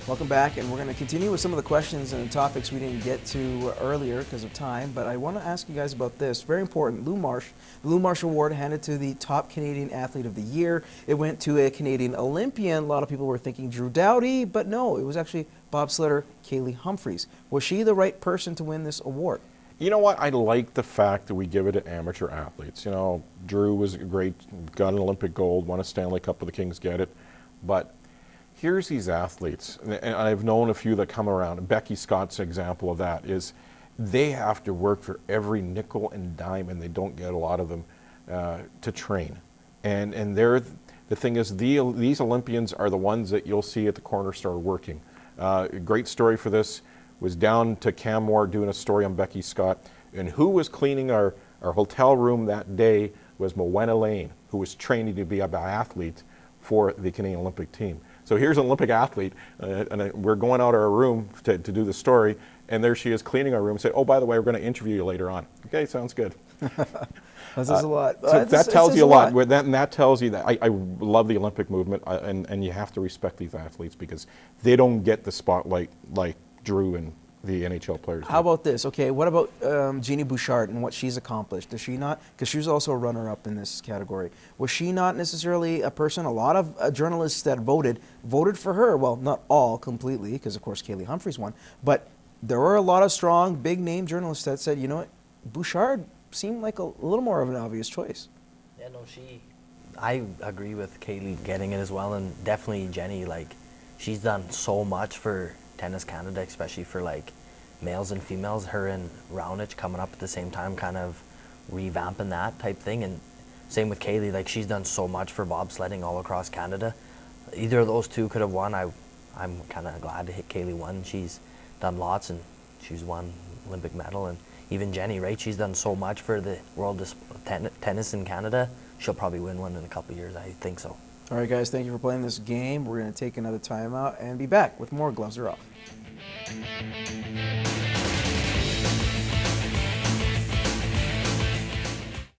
Welcome back, and we're going to continue with some of the questions and topics we didn't get to earlier because of time, but I want to ask you guys about this. Very important, Lou Marsh. The Lou Marsh Award handed to the top Canadian Athlete of the Year. It went to a Canadian Olympian. A lot of people were thinking Drew Doughty, but no, it was actually bobsledder Kaylee Humphries. Was she the right person to win this award? You know what? I like the fact that we give it to amateur athletes. You know, Drew was great, got an Olympic gold, won a Stanley Cup with the Kings Get It, but here's these athletes, and I've known a few that come around, and Becky Scott's an example of that, is they have to work for every nickel and dime, and they don't get a lot of them to train. And the thing is, these Olympians are the ones that you'll see at the corner store working. A great story for this was down to Canmore doing a story on Becky Scott, and who was cleaning our hotel room that day was Moena Lane, who was training to be a biathlete for the Canadian Olympic team. So here's an Olympic athlete, and we're going out of our room to do the story, and there she is cleaning our room and say, oh, by the way, we're going to interview you later on. Okay, sounds good. That says a lot. So that tells you a lot. And that tells you that I love the Olympic movement, and you have to respect these athletes because they don't get the spotlight like Drew and the NHL players. How about this? Okay, what about Jeannie Bouchard and what she's accomplished? Does she not, because she was also a runner-up in this category, was she not necessarily a person, a lot of journalists that voted for her, well, not all completely, because of course Kaylee Humphries won, but there were a lot of strong, big-name journalists that said, you know what, Bouchard seemed like a little more of an obvious choice. Yeah, no, I agree with Kaylee getting it as well, and definitely Jenny, like, she's done so much for Tennis Canada, especially for like males and females. Her and Raonic coming up at the same time, kind of revamping that type thing. And same with Kaylee, like she's done so much for bobsledding all across Canada. Either of those two could have won. I'm kind of glad to hit Kaylee won. She's done lots and she's won Olympic medal. And even Jenny, right? She's done so much for the world tennis in Canada. She'll probably win one in a couple of years. I think so. All right, guys, thank you for playing this game. We're going to take another timeout and be back with more Gloves Are Off.